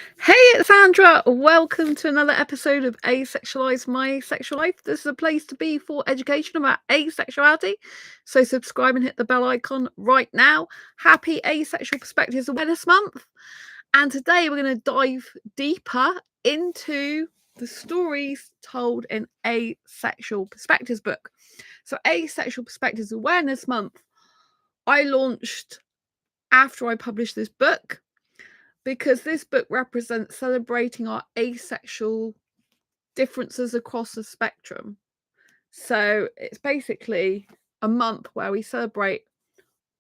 Hey, it's Sandra. Welcome to another episode of Asexualise My Sexual Life. This is a place to be for education about asexuality. So subscribe and hit the bell icon right now. Happy Asexual Perspectives Awareness Month. And today we're going to dive deeper into the stories told in Asexual Perspectives book. So Asexual Perspectives Awareness Month, I launched after I published this book, because this book represents celebrating our asexual differences across the spectrum. So it's basically a month where we celebrate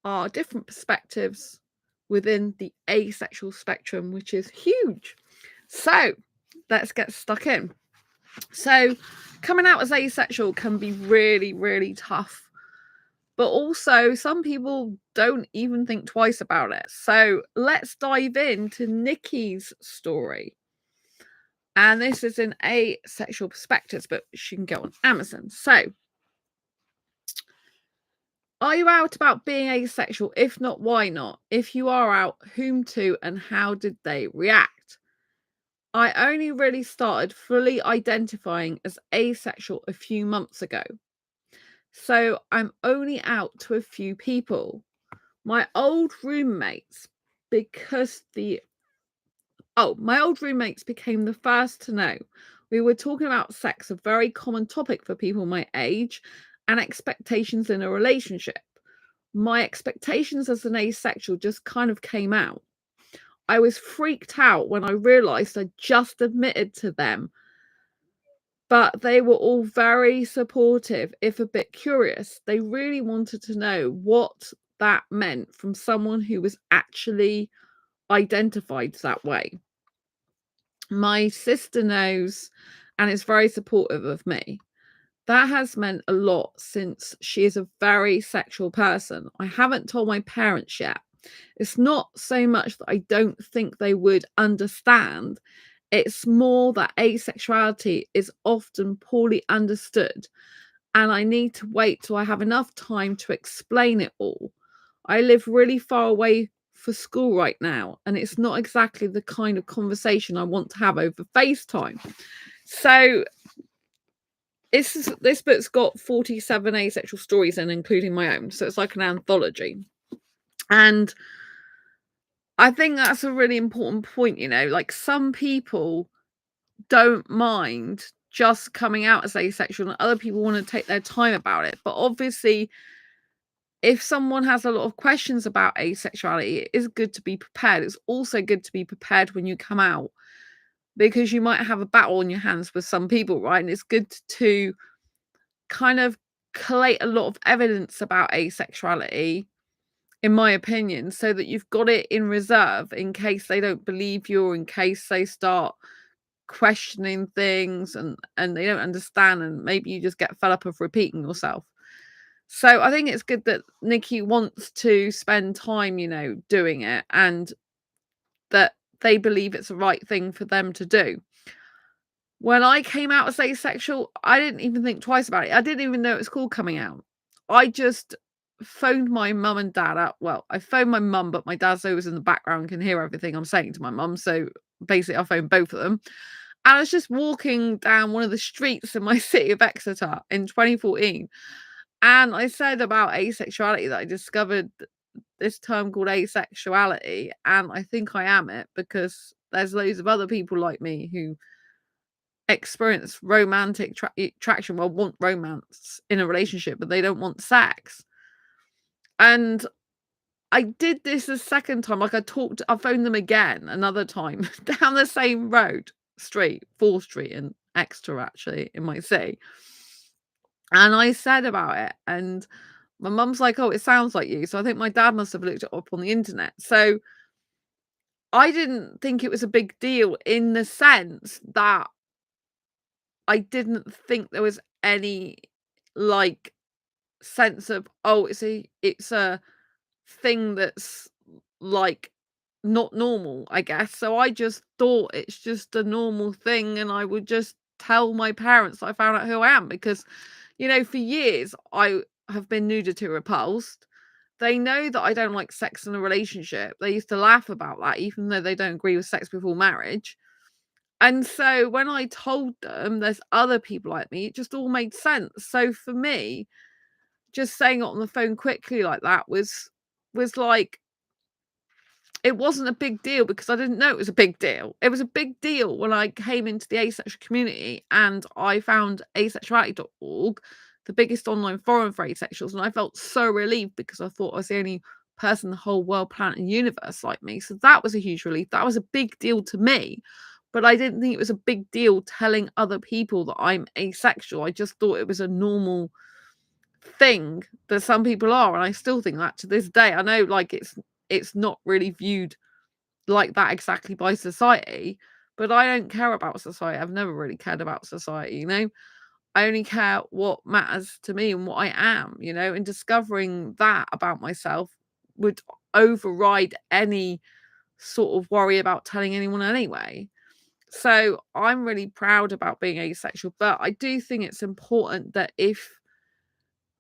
our different perspectives within the asexual spectrum, which is huge. So let's get stuck in. So coming out as asexual can be really, really tough. But also, some people don't even think twice about it. So let's dive into Nikki's story. And this is in Asexual Perspectives, but she can go on Amazon. So, are you out about being asexual? If not, why not? If you are out, whom to and how did they react? I only really started fully identifying as asexual a few months ago. So I'm only out to a few people. My old roommates, my old roommates became the first to know. We were talking about sex, a very common topic for people my age, and expectations in a relationship. My expectations as an asexual just kind of came out. I was freaked out when I realized I just admitted to them, but they were all very supportive, if a bit curious. They really wanted to know what that meant from someone who was actually identified that way. My sister knows and is very supportive of me. That has meant a lot since she is a very sexual person. I haven't told my parents yet. It's not so much that I don't think they would understand. It's more that asexuality is often poorly understood, and I need to wait till I have enough time to explain it all. I live really far away for school right now, and it's not exactly the kind of conversation I want to have over FaceTime. So this book's got 47 asexual stories in, including my own. So it's like an anthology. And I think that's a really important point, like some people don't mind just coming out as asexual, and other people want to take their time about it. But obviously, if someone has a lot of questions about asexuality, it is good to be prepared. It's also good to be prepared when you come out, because you might have a battle on your hands with some people, right? And it's good to kind of collate a lot of evidence about asexuality, in my opinion, so that you've got it in reserve in case they don't believe you, or in case they start questioning things and they don't understand, and maybe you just get fed up of repeating yourself. So I think it's good that Nikki wants to spend time, doing it, and that they believe it's the right thing for them to do. When I came out as asexual, I didn't even think twice about it. I didn't even know it was called coming out. I just phoned my mum and dad up. Well, I phoned my mum, but my dad's always in the background and can hear everything I'm saying to my mum. So basically, I phoned both of them. And I was just walking down one of the streets in my city of Exeter in 2014. And I said about asexuality that I discovered this term called asexuality. And I think I am it, because there's loads of other people like me who experience romantic attraction, well, want romance in a relationship, but they don't want sex. And I did this a second time. Like, I phoned them again another time down the same street, 4th Street in Exeter, actually, in my city. And I said about it, and my mum's like, oh, it sounds like you. So I think my dad must have looked it up on the internet. So I didn't think it was a big deal, in the sense that I didn't think there was any, like, sense of, oh, it's a thing that's, like, not normal, I guess. So I just thought it's just a normal thing, and I would just tell my parents I found out who I am, because, for years I have been nudity repulsed. they know that I don't like sex in a relationship. They used to laugh about that, even though they don't agree with sex before marriage. And so when I told them there's other people like me, it just all made sense. So for me, just saying it on the phone quickly like that was like, it wasn't a big deal because I didn't know it was a big deal. It was a big deal when I came into the asexual community and I found asexuality.org, the biggest online forum for asexuals, and I felt so relieved because I thought I was the only person in the whole world, planet, and universe like me. So that was a huge relief. That was a big deal to me. But I didn't think it was a big deal telling other people that I'm asexual. I just thought it was a normal thing that some people are, and I still think that to this day. I know, like, it's not really viewed like that exactly by society, but I don't care about society. I've never really cared about society, you know. I only care what matters to me and what I am, you know, and discovering that about myself would override any sort of worry about telling anyone anyway. So I'm really proud about being asexual, but I do think it's important that if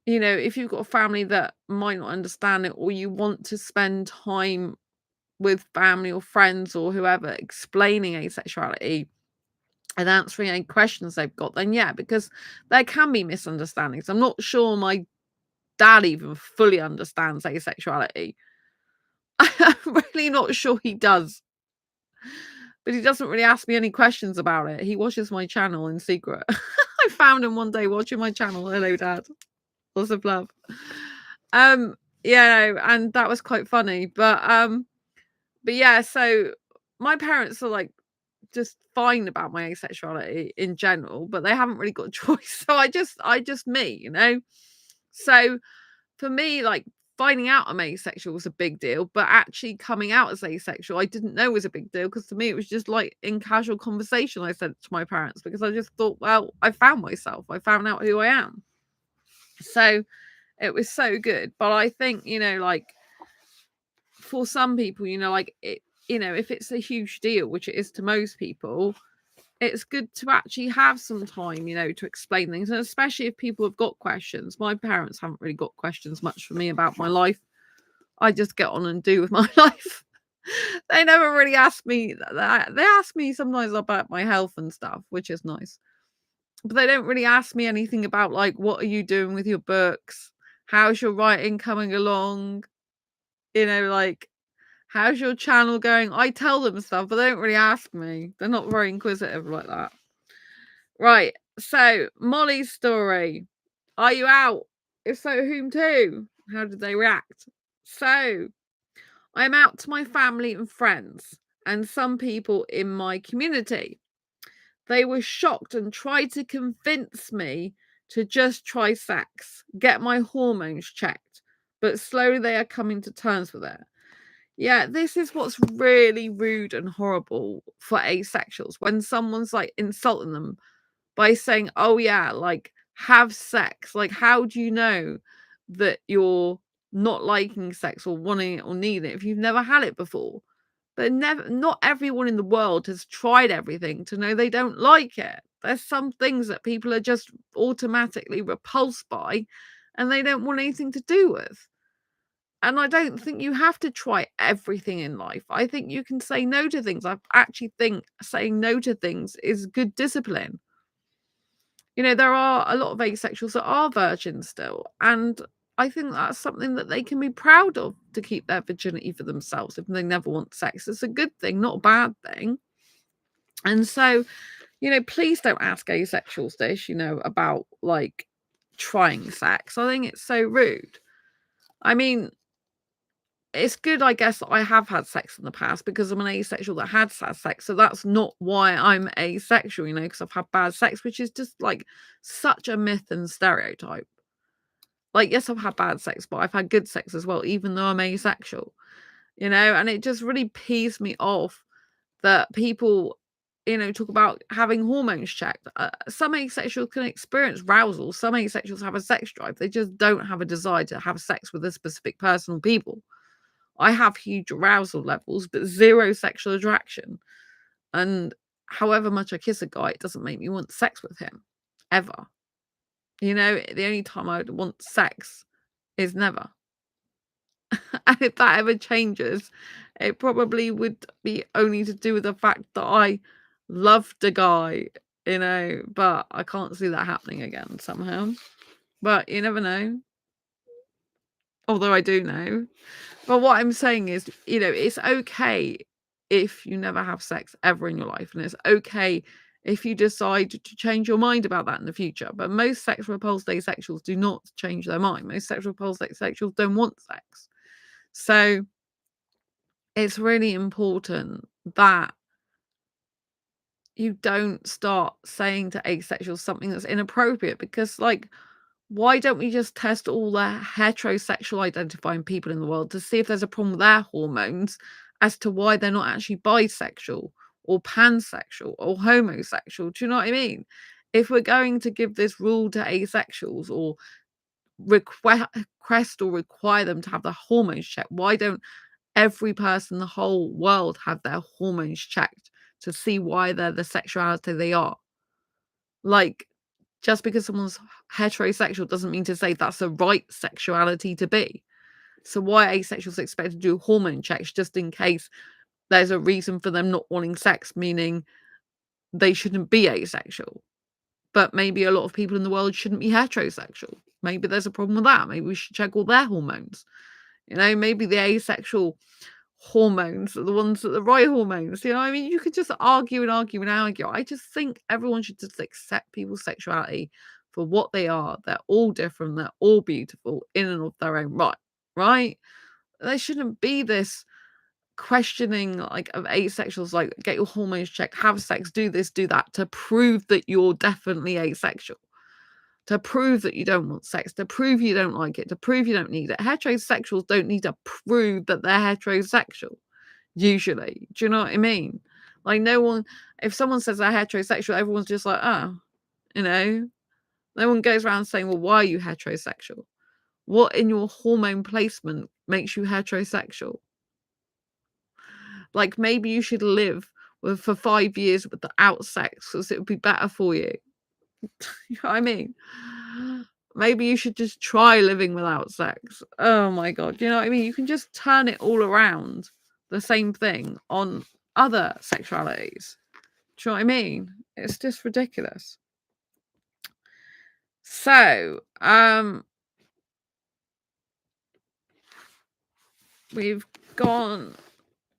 you've got a family that might not understand it, or you want to spend time with family or friends or whoever explaining asexuality and answering any questions they've got, then yeah, because there can be misunderstandings. I'm not sure my dad even fully understands asexuality. I'm really not sure he does, but he doesn't really ask me any questions about it. He watches my channel in secret. I found him one day watching my channel. Hello, Dad. Lots of love. Yeah, and that was quite funny. But yeah, so my parents are like just fine about my asexuality in general, but they haven't really got a choice. So I just me, you know. So for me, like, finding out I'm asexual was a big deal, but actually coming out as asexual, I didn't know was a big deal because to me it was just like in casual conversation I said it to my parents because I just thought, well, I found myself. I found out who I am. So it was so good. But I think, like, for some people, like it, if it's a huge deal, which it is to most people, it's good to actually have some time, to explain things. And especially if people have got questions. My parents haven't really got questions much for me about my life. I just get on and do with my life. They never really ask me that. They ask me sometimes about my health and stuff, which is nice. But they don't really ask me anything about, like, what are you doing with your books? How's your writing coming along? Like, how's your channel going? I tell them stuff, but they don't really ask me. They're not very inquisitive like that. Right. So, Molly's story. Are you out? If so, whom to? How did they react? So, I'm out to my family and friends and some people in my community. They were shocked and tried to convince me to just try sex, get my hormones checked, but slowly they are coming to terms with it. Yeah, this is what's really rude and horrible for asexuals when someone's like insulting them by saying, oh, yeah, like, have sex. Like, how do you know that you're not liking sex or wanting it or needing it if you've never had it before? But not everyone in the world has tried everything to know they don't like it. There's some things that people are just automatically repulsed by and they don't want anything to do with. And I don't think you have to try everything in life. I think you can say no to things. I actually think saying no to things is good discipline. There are a lot of asexuals that are virgins still. And I think that's something that they can be proud of, to keep their virginity for themselves if they never want sex. It's a good thing, not a bad thing. And so, please don't ask asexuals this, about, like, trying sex. I think it's so rude. I mean, it's good, I guess, that I have had sex in the past because I'm an asexual that had sex. So that's not why I'm asexual, because I've had bad sex, which is just like such a myth and stereotype. Like, yes, I've had bad sex, but I've had good sex as well, even though I'm asexual, and it just really pees me off that people, talk about having hormones checked. Some asexuals can experience arousal. Some asexuals have a sex drive. They just don't have a desire to have sex with a specific person or people. I have huge arousal levels, but zero sexual attraction. And however much I kiss a guy, it doesn't make me want sex with him. Ever. The only time I would want sex is never. And if that ever changes, it probably would be only to do with the fact that I loved a guy, but I can't see that happening again somehow. But you never know. Although I do know. But what I'm saying is, it's okay if you never have sex ever in your life. And it's okay if you decide to change your mind about that in the future. But most sexual repulsed asexuals do not change their mind. Most sexual repulsed asexuals don't want sex. So it's really important that you don't start saying to asexuals something that's inappropriate, because why don't we just test all the heterosexual identifying people in the world to see if there's a problem with their hormones as to why they're not actually bisexual or pansexual or homosexual? Do you know what I mean? If we're going to give this rule to asexuals or request or require them to have the hormones checked, why don't every person in the whole world have their hormones checked to see why they're the sexuality they are? Just because someone's heterosexual doesn't mean to say that's the right sexuality to be. So why are asexuals expected to do hormone checks just in case there's a reason for them not wanting sex, meaning they shouldn't be asexual? But maybe a lot of people in the world shouldn't be heterosexual. Maybe there's a problem with that. Maybe we should check all their hormones. Maybe the asexual hormones are the ones that are the right hormones. I mean, you could just argue and argue and argue. I just think everyone should just accept people's sexuality for what they are. They're all different. They're all beautiful in and of their own right? There shouldn't be this questioning of asexuals, get your hormones checked, have sex, do this, do that, to prove that you're definitely asexual, to prove that you don't want sex, to prove you don't like it, to prove you don't need it. Heterosexuals don't need to prove that they're heterosexual, usually. Do you know what I mean? No one, if someone says they're heterosexual, everyone's just like, oh, no one goes around saying, well, why are you heterosexual? What in your hormone placement makes you heterosexual? Maybe you should live for 5 years without sex because it would be better for you. You know what I mean? Maybe you should just try living without sex. Oh my God. You know what I mean? You can just turn it all around, the same thing on other sexualities. Do you know what I mean? It's just ridiculous. So, we've gone,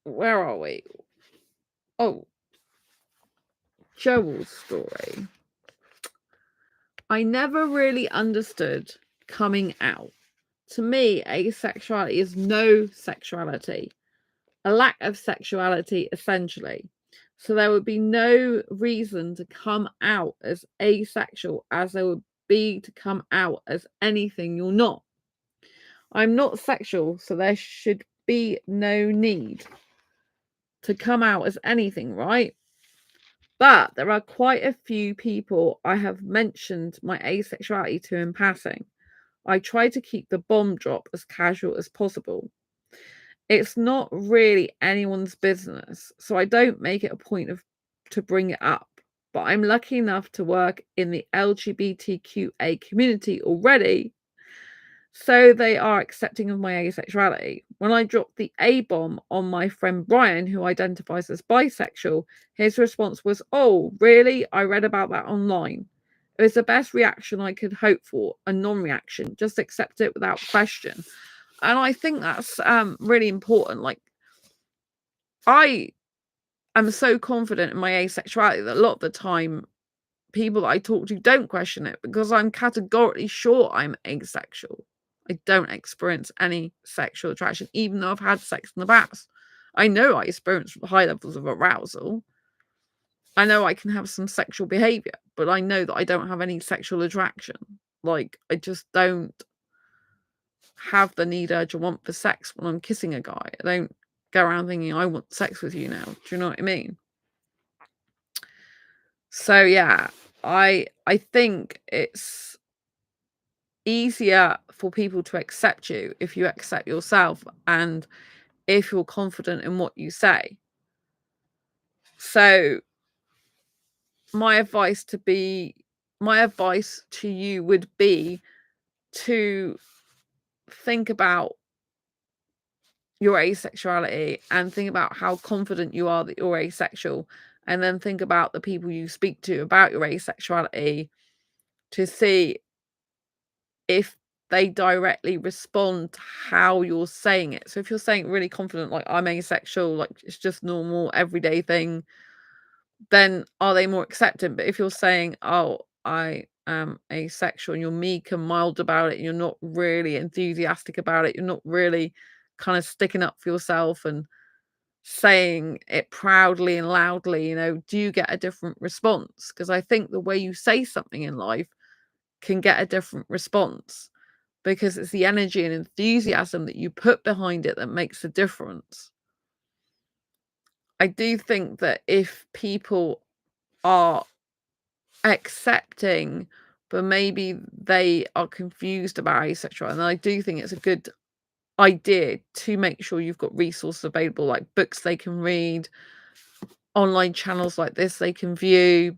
where are we? Oh, Joel's story. I never really understood coming out. To me, asexuality is no sexuality, a lack of sexuality, essentially. So there would be no reason to come out as asexual as there would be to come out as anything you're not. I'm not sexual, so there should be no need to come out as anything, right? But there are quite a few people I have mentioned my asexuality to in passing. I try to keep the bomb drop as casual as possible. It's not really anyone's business, so I don't make it a point to bring it up. But I'm lucky enough to work in the LGBTQA community already, so they are accepting of my asexuality. When I dropped the A bomb on my friend Brian, who identifies as bisexual, his response was, "Oh, really? I read about that online." It was the best reaction I could hope for, a non-reaction. Just accept it without question. And I think that's really important. I am so confident in my asexuality that a lot of the time people that I talk to don't question it, because I'm categorically sure I'm asexual. I don't experience any sexual attraction, even though I've had sex in the past. I know I experience high levels of arousal. I know I can have some sexual behavior, but I know that I don't have any sexual attraction. I just don't have the need, urge, or want for sex when I'm kissing a guy. I don't go around thinking I want sex with you now. Do you know what I mean? So yeah, I think it's easier for people to accept you if you accept yourself and if you're confident in what you say. So my advice to you would be to think about your asexuality and think about how confident you are that you're asexual, and then think about the people you speak to about your asexuality to see if they directly respond to how you're saying it. So if you're saying really confident, like I'm asexual, like it's just normal everyday thing, then are they more accepting? But if you're saying, oh, I am asexual, and you're meek and mild about it, and you're not really enthusiastic about it, you're not really kind of sticking up for yourself and saying it proudly and loudly, do you get a different response? Because I think the way you say something in life can get a different response, because it's the energy and enthusiasm that you put behind it that makes a difference. I do think that if people are accepting, but maybe they are confused about asexual, and I do think it's a good idea to make sure you've got resources available, like books they can read, online channels like this they can view,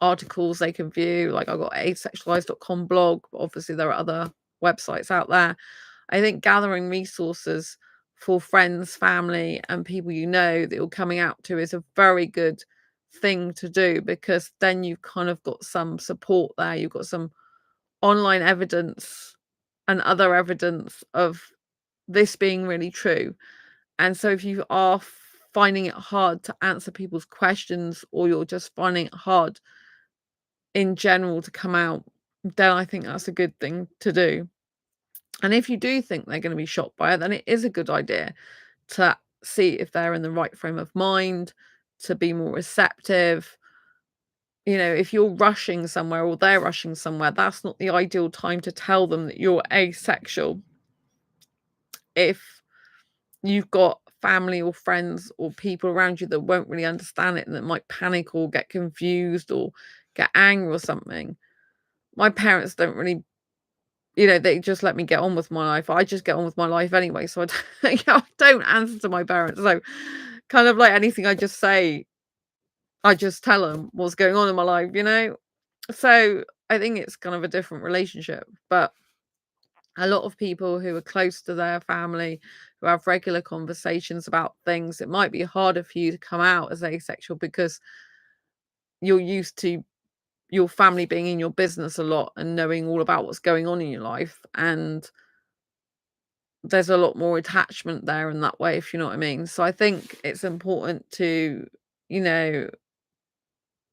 articles they can view. Like I've got asexualise.com blog, but obviously there are other websites out there. I think gathering resources for friends, family, and people that you're coming out to is a very good thing to do, because then you've kind of got some support there. You've got some online evidence and other evidence of this being really true. And so if you are finding it hard to answer people's questions, or you're just finding it hard in general to come out, then I think that's a good thing to do. And if you do think they're going to be shocked by it, then it is a good idea to see if they're in the right frame of mind, to be more receptive. If you're rushing somewhere or they're rushing somewhere, that's not the ideal time to tell them that you're asexual. If you've got family or friends or people around you that won't really understand it and that might panic or get confused or get angry or something. My parents don't really, they just let me get on with my life. I just get on with my life anyway. So I don't answer to my parents. So kind of like anything I just say, I just tell them what's going on in my life, So I think it's kind of a different relationship. But a lot of people who are close to their family, who have regular conversations about things, it might be harder for you to come out as asexual because you're used to your family being in your business a lot and knowing all about what's going on in your life. And there's a lot more attachment there in that way, if you know what I mean. So I think it's important to,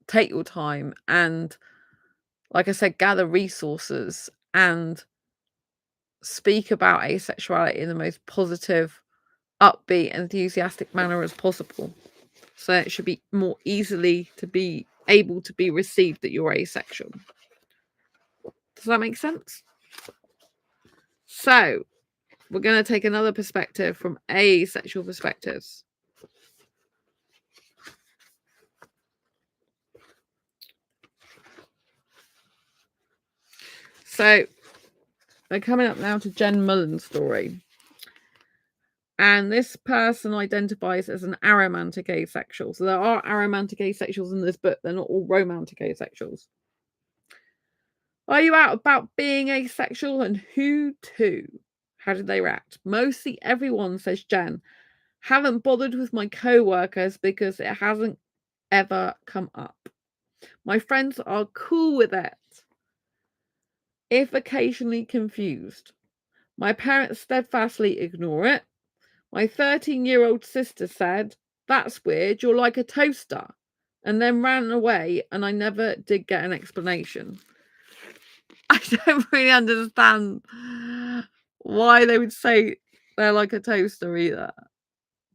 take your time and, like I said, gather resources and speak about asexuality in the most positive, upbeat, enthusiastic manner as possible. So it should be more easily to be able to be received that you're asexual. Does that make sense? So we're going to take another perspective from asexual perspectives. So we're coming up now to Jen Mullen's story. And this person identifies as an aromantic asexual. So there are aromantic asexuals in this book. They're not all romantic asexuals. Are you out about being asexual, and who to? How did they react? Mostly everyone, says Jen. Haven't bothered with my co-workers because it hasn't ever come up. My friends are cool with it, if occasionally confused. My parents steadfastly ignore it. My 13-year-old sister said, "That's weird, you're like a toaster," and then ran away, and I never did get an explanation. I don't really understand why they would say they're like a toaster either,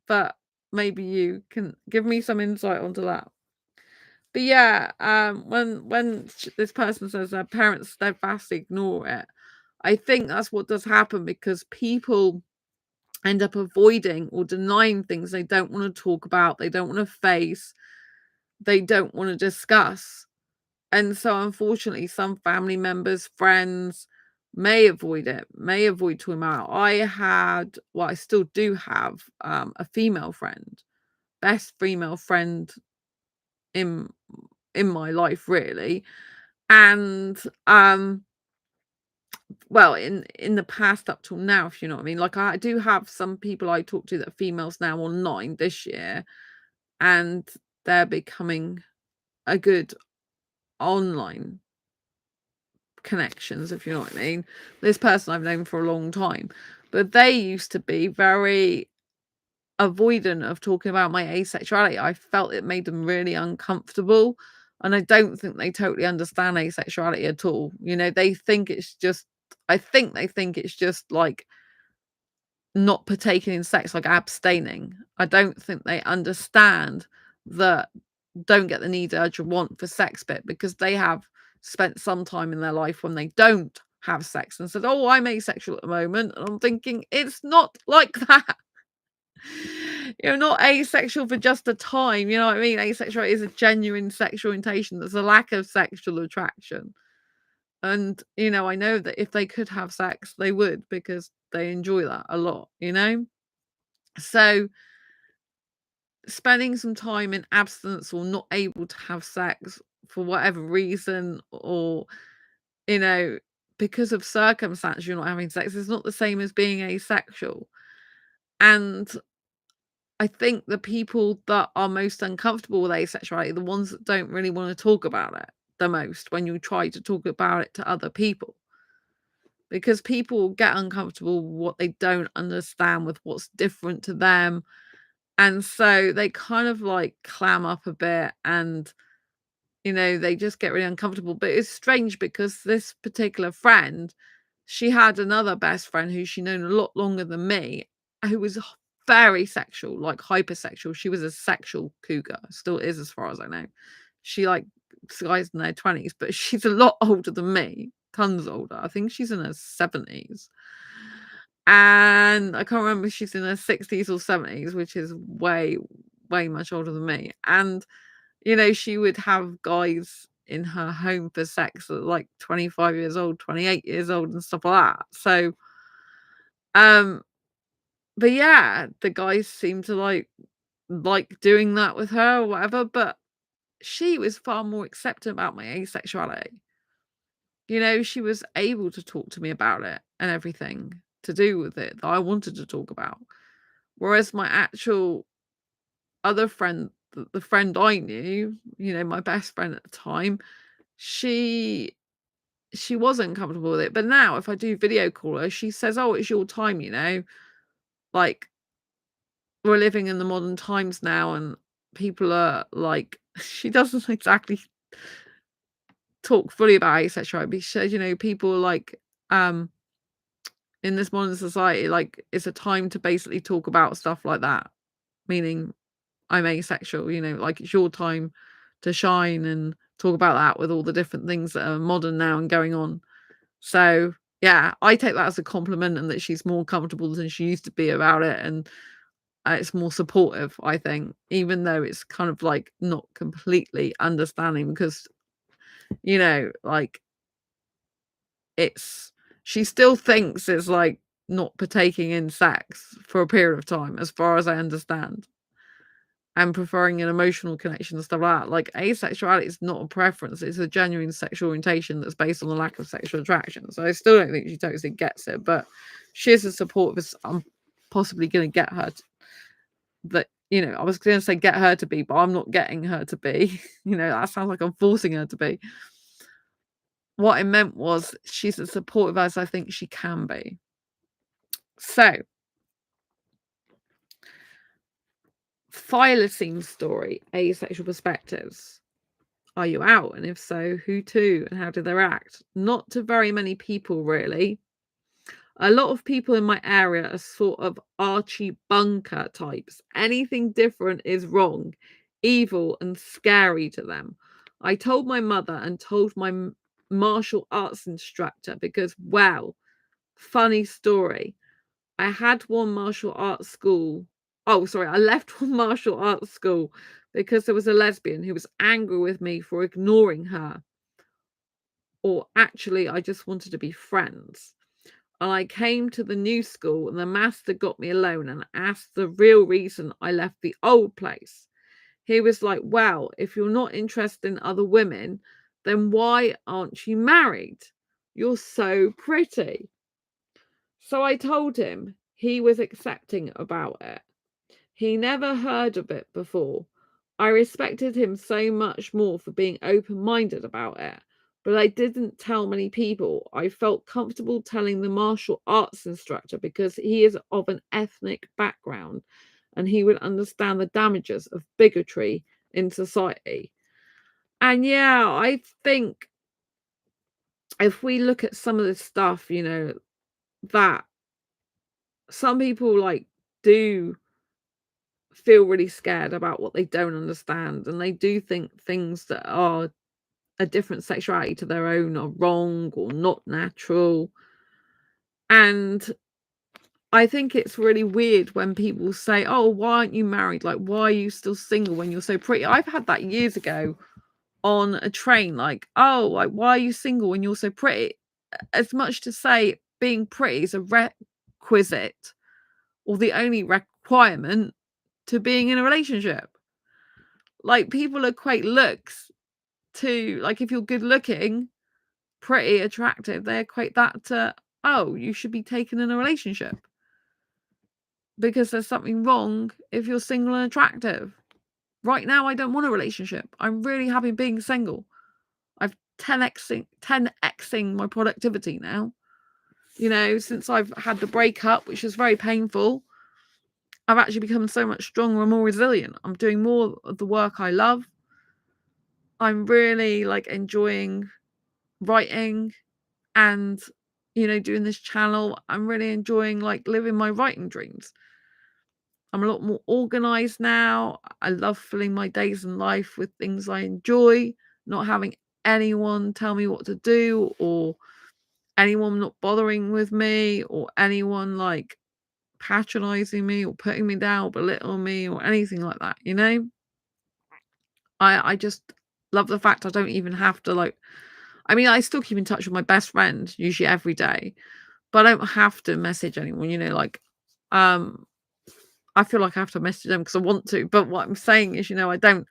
but maybe you can give me some insight onto that. But yeah, when this person says their parents steadfastly ignore it, I think that's what does happen, because people end up avoiding or denying things they don't want to talk about, they don't want to face, they don't want to discuss. And so unfortunately, some family members, friends may avoid it, may avoid talking about it. I still do have a female friend, best female friend in my life, really. And well, in the past up till now, if you know what I mean. Like, I do have some people I talk to that are females now online this year, and they're becoming a good online connections, if you know what I mean. This person I've known for a long time, but they used to be very avoidant of talking about my asexuality. I felt it made them really uncomfortable, and I don't think they totally understand asexuality at all. You know, they think it's just, I think they think it's just like not partaking in sex, like abstaining. I don't think they understand that don't get the need, urge, or want for sex bit, because they have spent some time in their life when they don't have sex and said, "Oh, I'm asexual at the moment." And I'm thinking, it's not like that. You're not asexual for just a time. You know what I mean? Asexual is a genuine sexual orientation. There's a lack of sexual attraction. And, you know, I know that if they could have sex, they would, because they enjoy that a lot, you know? So spending some time in abstinence or not able to have sex for whatever reason, or, you know, because of circumstance you're not having sex, is not the same as being asexual. And I think the people that are most uncomfortable with asexuality are the ones that don't really want to talk about it the most when you try to talk about it to other people. Because people get uncomfortable with what they don't understand, with what's different to them. And so they kind of like clam up a bit, and, you know, they just get really uncomfortable. But it's strange because this particular friend, she had another best friend who she known a lot longer than me, who was very sexual, like hypersexual. She was a sexual cougar, still is as far as I know. She like guys in their 20s, but she's a lot older than me, tons older. I think she's in her 70s. And I can't remember if she's in her 60s or 70s, which is way, way much older than me. And, you know, she would have guys in her home for sex at like 25 years old, 28 years old, and stuff like that. So, um, but yeah, the guys seem to like doing that with her or whatever. But she was far more accepting about my asexuality. You know, she was able to talk to me about it and everything to do with it that I wanted to talk about. Whereas my actual other friend, the friend I knew, you know, my best friend at the time, she wasn't comfortable with it. But now if I do video call her, she says, "Oh, it's your time, you know. Like, we're living in the modern times now, and people are like," she doesn't exactly talk fully about asexuality, but she says, you know, people like in this modern society, like, it's a time to basically talk about stuff like that. Meaning I'm asexual, you know, like, it's your time to shine and talk about that with all the different things that are modern now and going on. So, yeah, I take that as a compliment, and that she's more comfortable than she used to be about it, and it's more supportive, I think, even though it's kind of like not completely understanding, because, you know, like, it's she still thinks it's like not partaking in sex for a period of time, as far as I understand. And preferring an emotional connection and stuff like that. Like, asexuality is not a preference, it's a genuine sexual orientation that's based on the lack of sexual attraction. So I still don't think she totally gets it, but she is a supportive. I'm possibly going to get her to, that, you know, I was going to say get her to be, but I'm not getting her to be. You know, that sounds like I'm forcing her to be. What I meant was she's as supportive as I think she can be. So, thylacine story, asexual perspectives. Are you out? And if so, who to? And how did they react? Not to very many people, really. A lot of people in my area are sort of Archie Bunker types. Anything different is wrong, evil, and scary to them. I told my mother and told my martial arts instructor because, well, funny story. I had one martial arts school. Oh, sorry, I left one martial arts school because there was a lesbian who was angry with me for ignoring her. Or actually, I just wanted to be friends. And I came to the new school, and the master got me alone and asked the real reason I left the old place. He was like, "Well, if you're not interested in other women, then why aren't you married?" You're so pretty. So I told him. He was accepting about it. He never heard of it before. I respected him so much more for being open-minded about it, but I didn't tell many people. I felt comfortable telling the martial arts instructor because he is of an ethnic background and he would understand the damages of bigotry in society. And yeah, I think if we look at some of this stuff, that some people do feel really scared about what they don't understand, and they do think things that are a different sexuality to their own are wrong or not natural. And I think it's really weird when people say, oh, why aren't you married? Like, why are you still single when you're so pretty? I've had that years ago on a train, like, oh, like, why are you single when you're so pretty? As much to say being pretty is a requisite or the only requirement to being in a relationship. Like, people equate looks to, like, if you're good looking, pretty, attractive, they equate that to, oh, you should be taken in a relationship because there's something wrong if you're single and attractive. Right now, I don't want a relationship. I'm really happy being single. I've 10xing my productivity now. Since I've had the breakup, which is very painful, I've actually become so much stronger and more resilient. I'm doing more of the work I love. I'm really enjoying writing and doing this channel. I'm really enjoying living my writing dreams. I'm a lot more organized now. I love filling my days in life with things I enjoy, not having anyone tell me what to do, or anyone not bothering with me, or anyone patronizing me or putting me down or belittling me or anything like that. I just love the fact I don't even have to I still keep in touch with my best friend usually every day, but I don't have to message anyone, I feel like I have to message them because I want to, but what I'm saying is, I don't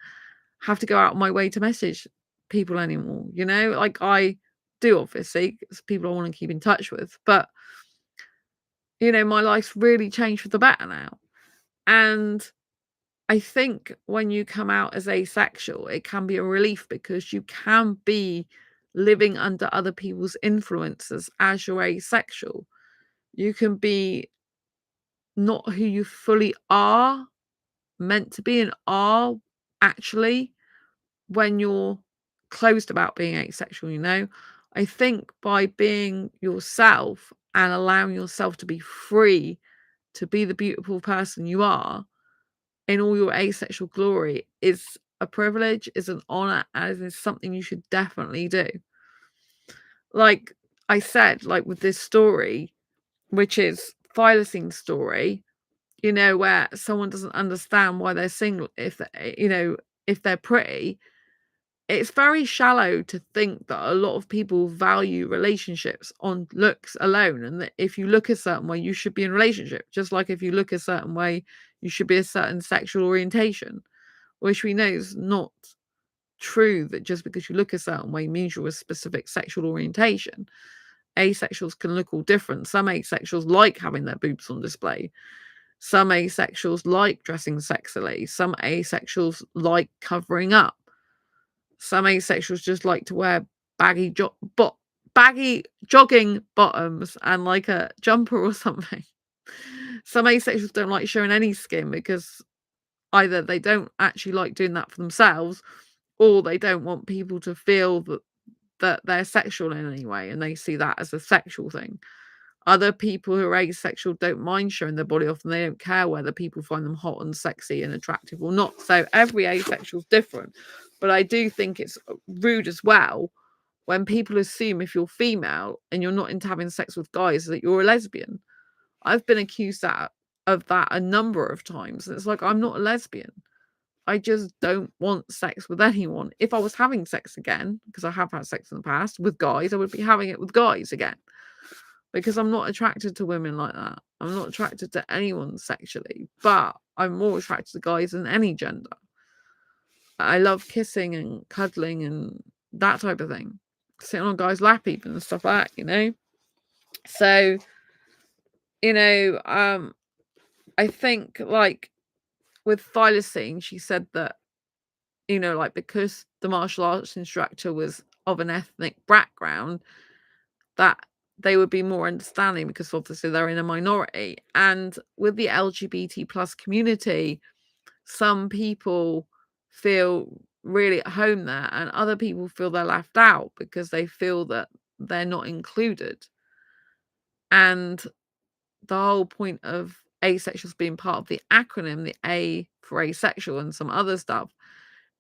have to go out of my way to message people anymore, I do, obviously, it's people I want to keep in touch with, but my life's really changed for the better now. And I think when you come out as asexual, it can be a relief because you can be living under other people's influences as you're asexual. You can be not who you fully are meant to be and are actually when you're closed about being asexual. I think by being yourself and allowing yourself to be free to be the beautiful person you are in all your asexual glory is a privilege, is an honor, and is something you should definitely do. Like I said, with this story, which is Thylacine story, where someone doesn't understand why they're single if they're pretty. It's very shallow to think that a lot of people value relationships on looks alone, and that if you look a certain way, you should be in a relationship. Just like if you look a certain way, you should be a certain sexual orientation, which we know is not true, that just because you look a certain way means you're a specific sexual orientation. Asexuals can look all different. Some asexuals like having their boobs on display. Some asexuals like dressing sexily. Some asexuals like covering up. Some asexuals just like to wear baggy jogging bottoms and a jumper or something. Some asexuals don't like showing any skin because either they don't actually like doing that for themselves, or they don't want people to feel that they're sexual in any way, and they see that as a sexual thing. Other people who are asexual don't mind showing their body off, and they don't care whether people find them hot and sexy and attractive or not. So every asexual is different. But I do think it's rude as well when people assume if you're female and you're not into having sex with guys that you're a lesbian. I've been accused of that a number of times. And it's I'm not a lesbian. I just don't want sex with anyone. If I was having sex again, because I have had sex in the past with guys, I would be having it with guys again. Because I'm not attracted to women like that. I'm not attracted to anyone sexually, but I'm more attracted to guys than any gender. I love kissing and cuddling and that type of thing. sitting on a guy's lap even and stuff like that, you know. So, you know, I think like with thylacine, she said that, you know, like because the martial arts instructor was of an ethnic background, that they would be more understanding because obviously they're in a minority. And with the LGBT plus community, some people feel really at home there and other people feel they're left out because they feel that they're not included. And the whole point of asexuals being part of the acronym, the A for asexual and some other stuff,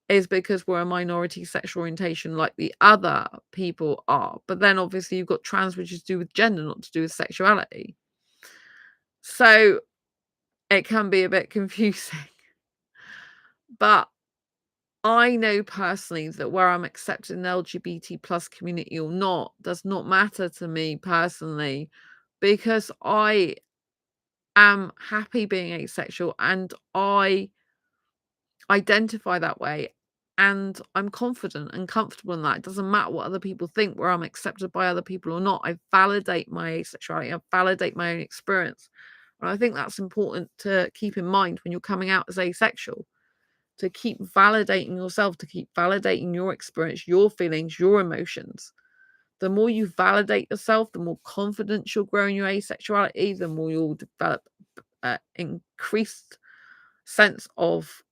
is because we're a minority sexual orientation like the other people are. But then obviously you've got trans, which is to do with gender, not to do with sexuality. So it can be a bit confusing. But I know personally that where I'm accepted in the LGBT plus community or not does not matter to me personally, because I am happy being asexual and I identify that way and I'm confident and comfortable in that. It doesn't matter what other people think, where I'm accepted by other people or not. I validate my asexuality, I validate my own experience. And I think that's important to keep in mind when you're coming out as asexual, to keep validating yourself, to keep validating your experience, your feelings, your emotions. The more you validate yourself, the more confidence you'll grow in your asexuality, the more you'll develop increased sense of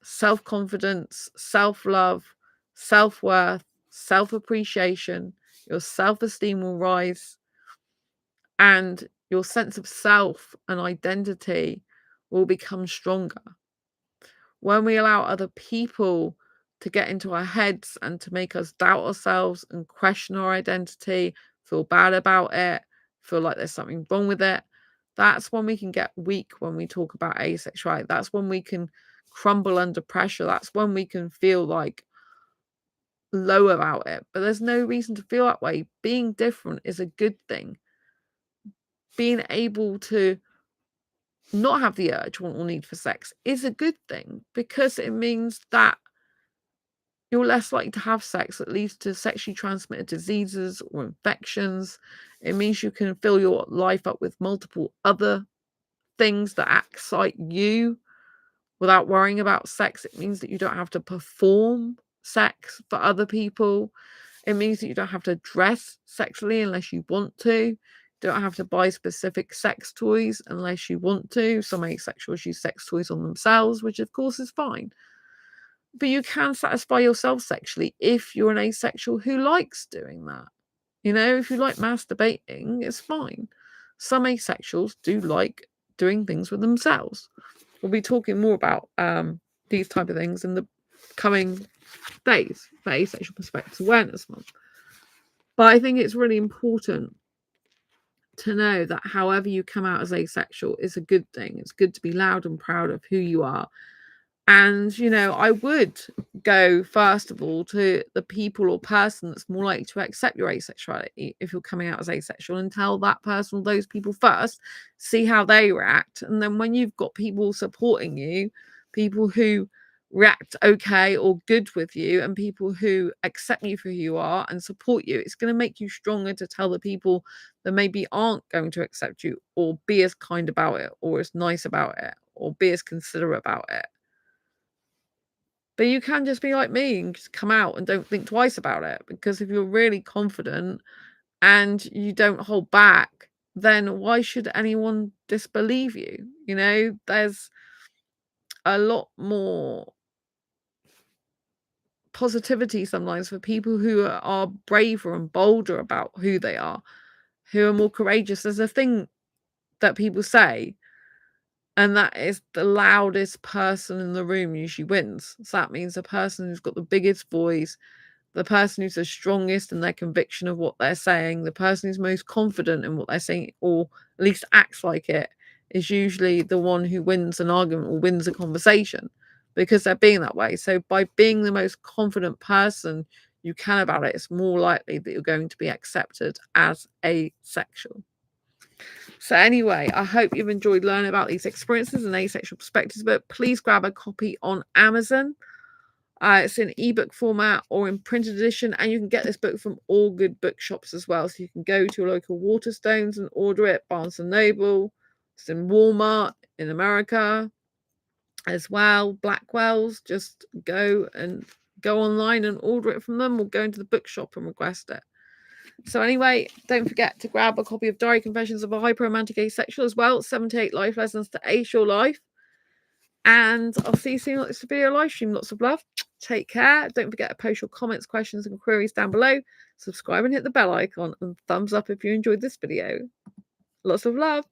self-confidence, self-love, self-worth, self-appreciation. Your self-esteem will rise and your sense of self and identity will become stronger. When we allow other people to get into our heads and to make us doubt ourselves and question our identity, feel bad about it, feel like there's something wrong with it, that's when we can get weak when we talk about asexuality. That's when we can crumble under pressure. That's when we can feel like low about it. But there's no reason to feel that way. Being different is a good thing. Being able to not have the urge, want, or need for sex is a good thing because it means that you're less likely to have sex that leads to sexually transmitted diseases or infections. It means you can fill your life up with multiple other things that excite you without worrying about sex. It means that you don't have to perform sex for other people. It means that you don't have to dress sexually unless you want to. You don't have to buy specific sex toys unless you want to. Some asexuals use sex toys on themselves, which of course is fine. But you can satisfy yourself sexually if you're an asexual who likes doing that. You know, if you like masturbating, it's fine. Some asexuals do like doing things with themselves. We'll be talking more about these type of things in the coming days for Asexual Perspectives Awareness Month. But I think it's really important to know that however you come out as asexual is a good thing. It's good to be loud and proud of who you are. And, you know, I would go, first of all, to the people or person that's more likely to accept your asexuality if you're coming out as asexual, and tell that person or those people first, see how they react. And then when you've got people supporting you, people who react okay or good with you, and people who accept you for who you are and support you, it's going to make you stronger to tell the people that maybe aren't going to accept you or be as kind about it or as nice about it or be as considerate about it. But you can just be like me and just come out and don't think twice about it, because if you're really confident and you don't hold back, then why should anyone disbelieve you? You know, there's a lot more positivity sometimes for people who are braver and bolder about who they are, who are more courageous. There's a thing that people say, and that is the loudest person in the room usually wins. So that means the person who's got the biggest voice, the person who's the strongest in their conviction of what they're saying, the person who's most confident in what they're saying, or at least acts like it, is usually the one who wins an argument or wins a conversation, because they're being that way. So by being the most confident person you can about it, it's more likely that you're going to be accepted as asexual. So anyway, I hope you've enjoyed learning about these experiences and asexual perspectives, but please grab a copy on Amazon. It's in ebook format or in printed edition, and you can get this book from all good bookshops as well. So you can go to your local Waterstones and order it, Barnes and Noble. It's in Walmart in America as well. Blackwell's, just go online and order it from them, or go into the bookshop and request it. So anyway, don't forget to grab a copy of Diary Confessions of a Hyper-Romantic Asexual as well. 78 life lessons to ace your life. And I'll see you soon on this video live stream. Lots of love. Take care. Don't forget to post your comments, questions, and queries down below. Subscribe and hit the bell icon, and thumbs up if you enjoyed this video. Lots of love.